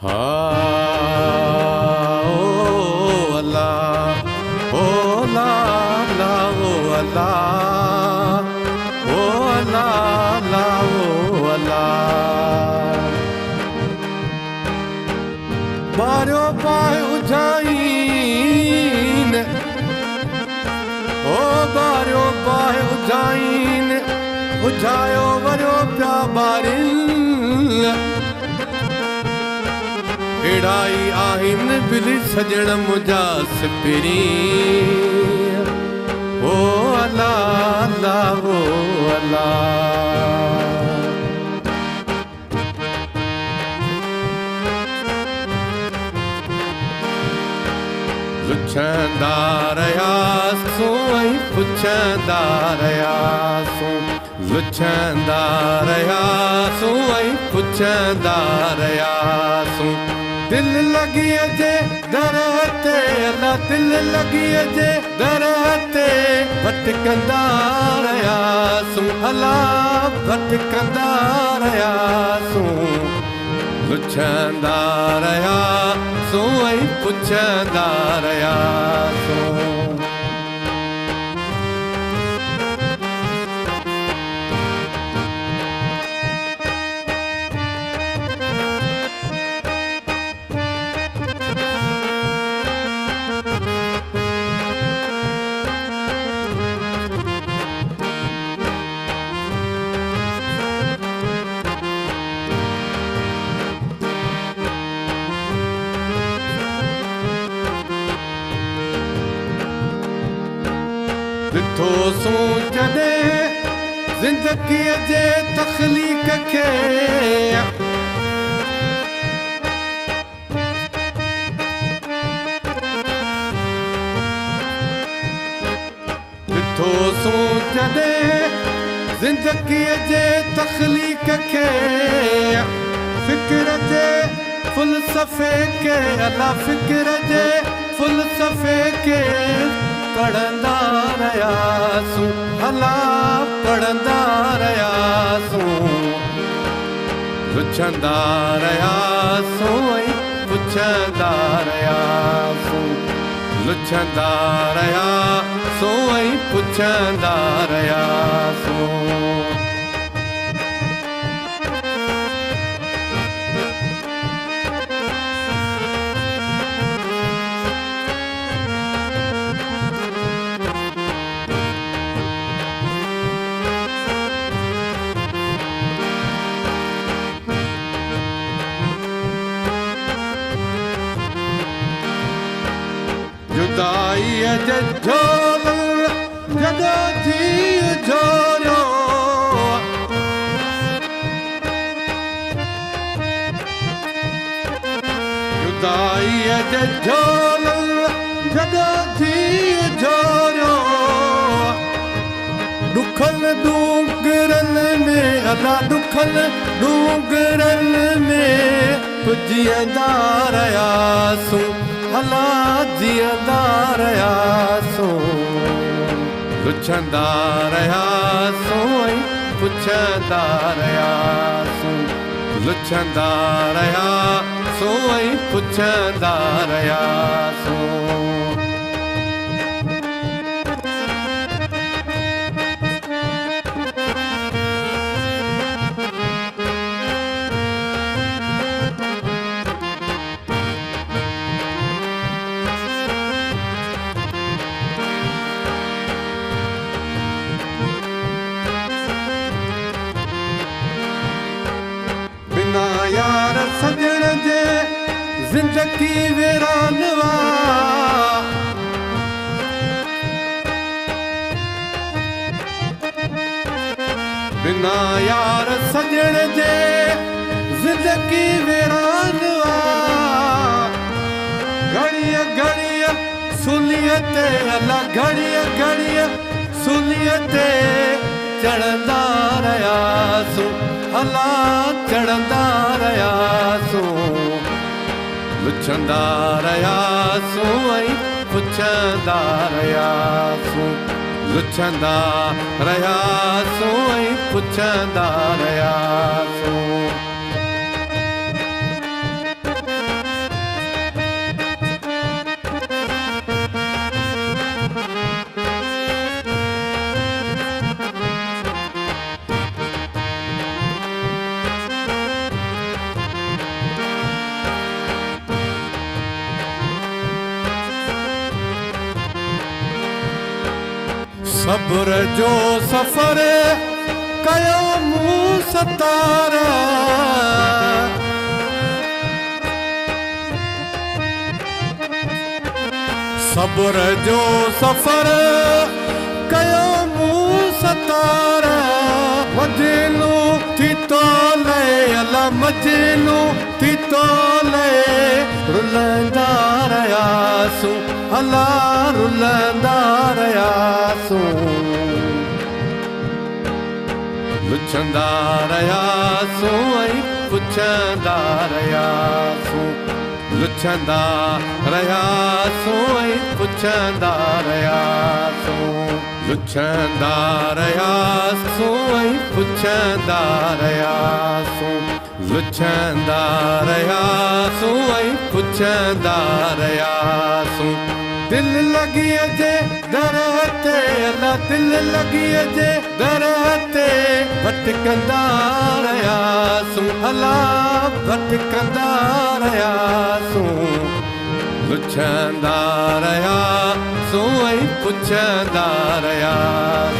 Oh Allah, oh Allah, oh Allah, oh Allah, oh Allah. Baro pai ujain, oh baro pai ujain, ujayo baro pya barin. Idai ahin bili sajn mujasfiri. Oh Allah, Allah, oh Allah. Luchanda raya so ai puchanda raya so. Luchanda raya so ai puchanda raya so. दिल लगी जे दरते अल्लाह दिल लगी जे दरते भटकंदा रया सू अल्लाह भटकंदा रया सू लुछंदा रया सू ऐं पुछंदा रया सू ॾिठो सोच दे ज़िंदगीअ जे तख़लीक़ खे ॾिठो सोच दे ज़िंदगीअ जे तख़लीक़ खे फ़िक्र जे फ़ुलसफ़े खे अल्लाह फ़िक्र जे फ़ुलसफ़े खे पढ़ंदा रहियासूं अल्लाह पढ़ंदा रहियासूं लुछंदा रहियासूं ऐं पुछंदा रहियासूं लुछंदा रहियासूं ऐं पुछंदा रहियासूं जुदाईअ जे झोल जॾहिं जीउ झोरियो जुदाईअ जे झोल जॾहिं जीउ झोरियो ॾुखल डूंगरनि में अल्लाह ॾुखल डूंगरनि में पुॼंदा रहियासूं अल्लाह जीअंदा रहियासूं लुछंदा रहियासूं ऐं पुछंदा रहियासूं लुछंदा रहियासूं ऐं पुछंदा रहियासूं बिना यार सजण जे ज़िंदगी वीरान वा बिना यार सजण जे ज़िंदगी वीरान वा घड़ीअ घड़ीअ सुलीअ ते अल्लाह घड़ीअ घड़ीअ सुलीअ ते चढ़ंदा रहियासूं अल्लाह चढ़ंदा रहियासूं लुछंदा रहियासूं ऐं पुछंदा रहियासूं लुछंदा रहियासूं ऐं पुछंदा रहियासूं सब्र जो सफ़र कयो मूं सतारा सब्र जो सफ़र कयो मूं सतारा मजनू थी तो ले अला मजनू थी तो ले रुलंदा रहियासूं अला रुलंदा रहियासूं लुचंदा रहियासूं ऐं पुछंदा रहियासूं लुचंदा रहियासूं ऐं पुछंदा रहियासूं लुचंदा रहियासूं ऐं पुछंदा रहियासूं लुचंदा रहियासूं ऐं पुछंदा रहियासूं दिल लॻी जे दर ते अला दिल लॻी जे दर ते भटकंदा रहियासूं अला भटकंदा रहियासूं लुचंदा रहियासूं ऐं पुछंदा रहियासूं